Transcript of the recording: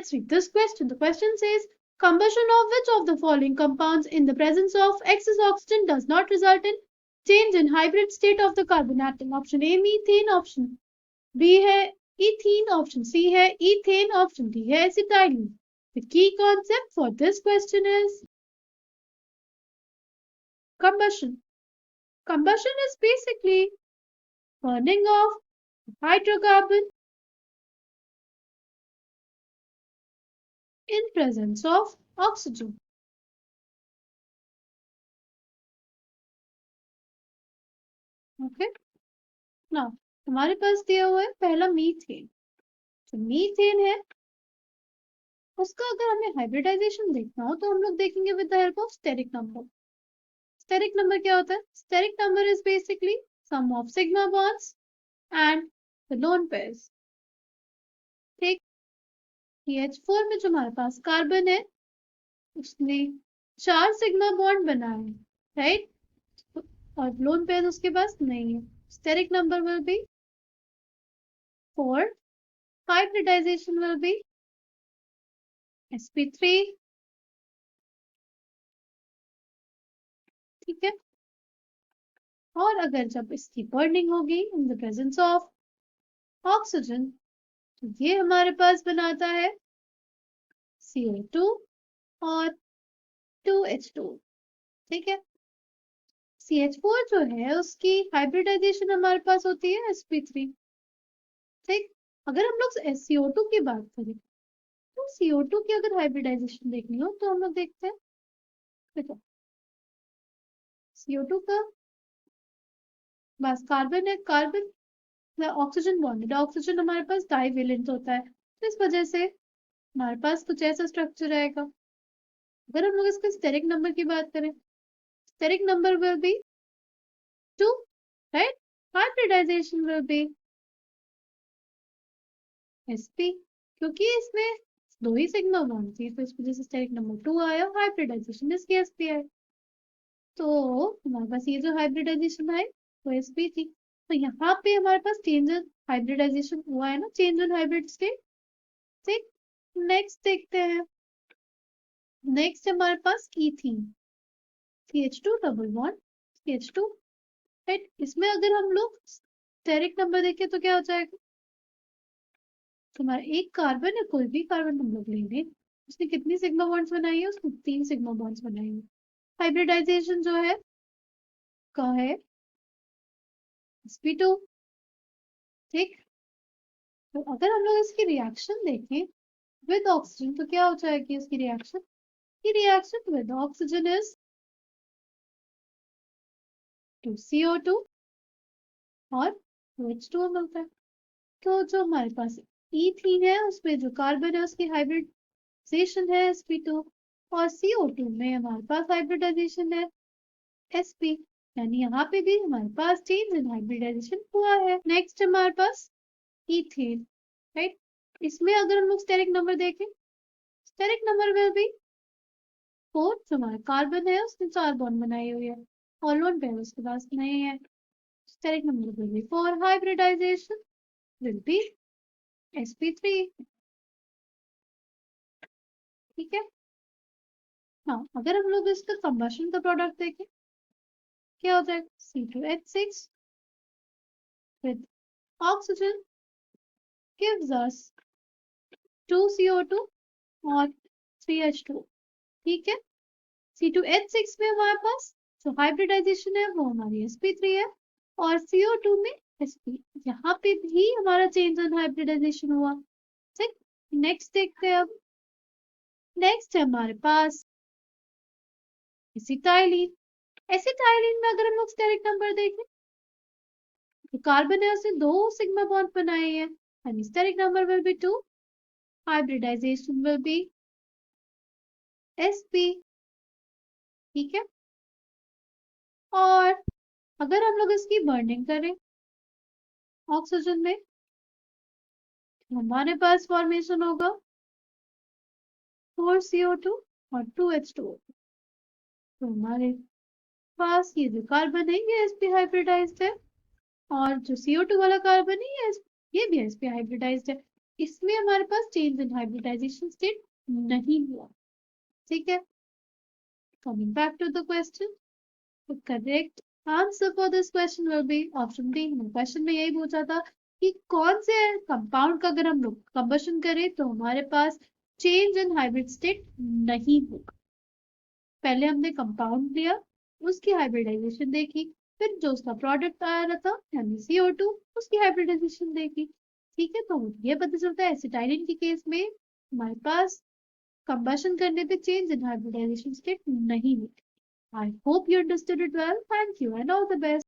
Let's read this question. The question says, combustion of which of the following compounds in the presence of excess oxygen does not result in change in hybrid state of the carbon atom? Option A methane, option B है ethene, option C है ethane, option D है acetylene. The key concept for this question is combustion. Combustion is basically burning of hydrocarbon in presence of oxygen. Okay. Now, हमारे पास दिया हुआ है पहला methane. तो methane है, उसका अगर हमें हाइब्रिडाइजेशन देखना हो तो हम लोग देखेंगे with the help of steric number. Steric number क्या होता है? Steric number is basically sum of sigma bonds and the lone pairs. ठीक. CH4 में जो हमारे पास कार्बन है उसने 4 सिग्मा बॉन्ड बनाए हैं, राइट, और लोन पेयर उसके पास नहीं है. Steric number will be 4. Hybridisation will be sp3. ठीक है. और अगर जब इसकी बर्निंग होगी in the presence of oxygen तो ये हमारे पास बनाता है CO2 और 2H2. ठीक है. CH4 जो है उसकी हाइब्रिडाइजेशन हमारे पास होती है sp3. ठीक. अगर हम लोग CO2 की बात करें तो CO2 की अगर हाइब्रिडाइजेशन देखनी हो तो हम लोग देखते हैं. देखो, CO2 का बस कार्बन है, कार्बन ऑक्सीजन बॉन्डेड. ऑक्सीजन हमारे पास डाइवेलेंट होता है, तो इस वजह से हमारे पास कुछ ऐसा स्ट्रक्चर आएगा. अगर हम लोग इसके स्टेरिक नंबर की बात करें, steric number will be 2, right. Hybridisation will be sp, क्योंकि इसमें 2 ही सिग्मा बॉन्ड थी तो इस वजह से स्टेरिक नंबर 2 आया. हाइब्रिडाइजेशन इसकी sp है, तो हमारे पास ये जो हाइब्रिडाइजेशन है वो sp थी. तो यहाँ पे हमारे पास चेंज इन हाइब्रिडाइजेशन हुआ है ना, चेंज इन हाइब्रिड स्टेट. ठीक. नेक्स्ट देखते हैं. नेक्स्ट हमारे पास ethene, CH2 double bond CH2, right. इसमें अगर हम लोग स्टेरिक नंबर देखें तो क्या हो जाएगा? तो हमारा एक कार्बन है, कोई भी कार्बन हम लोग लेंगे, उसने कितनी सिग्मा बॉन्ड्स बनाई है? उसने 3 सिग्मा बॉन्ड्स बनाई है. हाइब्रिडाइजेशन जो है का है sp2. ठीक. तो अगर हम लोग इसकी रिएक्शन देखें विद ऑक्सीजन तो क्या हो जाएगी इसकी रिएक्शन? की reaction with oxygen is 2CO2 और 2H2 मिलता है. तो जो हमारे पास इथीन है उसमें जो कार्बन है उसकी हाइब्रिडाइजेशन है sp2 और CO2 में हमारे पास हाइब्रिडाइजेशन है sp, यानी यहाँ पे भी हमारे पास चेंज इन हाइब्रिडाइजेशन हुआ है. नेक्स्ट हमारे पास इथेन, राइट. इसमें अगर हम लोग स्टेरिक नंबर देखें, स्टेरिक नंबर विल बी 4. जो हमारा कार्बन है उसने 4 बॉन्ड बनाई हुई है और लोन पेयर उसके पास नहीं है. Steric number will be 4. Hybridisation will be sp3. ठीक है. हाँ, अगर हम लोग इसका कंबशन का प्रोडक्ट देखें क्या हो जाएगा? C2H6 with oxygen gives us 2CO2 और 3H2. ठीक है. C2H6 में हमारे पास जो हाइब्रिडाइजेशन है वो हमारी sp3 है और CO2 में sp. यहाँ पे भी हमारा चेंज इन हाइब्रिडाइजेशन हुआ. ठीक. नेक्स्ट देखते हैं. अब नेक्स्ट है हमारे पास एसिटाइलिन. एसिटाइलिन में अगर हम लोग स्टेरिक नंबर देखें तो कार्बन है उसने 2 सिग्मा बॉन्ड बनाए हैं, यानी steric number will be 2. Hybridisation will be sp. ठीक है. और अगर हम लोग इसकी बर्निंग करें ऑक्सीजन में तो हमारे पास फॉर्मेशन होगा 4CO2 और 2H2. तो हमारे पास ये जो कार्बन है ये sp हाइब्रिडाइज्ड है और जो CO2 वाला कार्बन है ये भी sp हाइब्रिडाइज्ड है. इसमें हमारे पास चेंज इन हाइब्रिडाइजेशन स्टेट नहीं हुआ। ठीक है, coming back to the question, तो correct answer for this question will be option D. Question में यही पूछा था कि कौन से कंपाउंड का अगर हम लोग कंबशन करें तो हमारे पास चेंज इन हाइब्रिड स्टेट नहीं होगा। पहले हमने कंपाउंड लिया, उसकी हाइब्रिडाइजेशन देखी, फिर जो उसका प्रोडक्ट आ रहा था यानी CO2, उसकी हाइब्रिडाइजेशन देखी। ठीक है, तो ये पता चलता है एसिटाइलिन के केस में हमारे पास कंबशन करने पे चेंज इन हाइब्रिडाइजेशन स्टेट नहीं होती। I hope you understood it well. Thank you and all the best.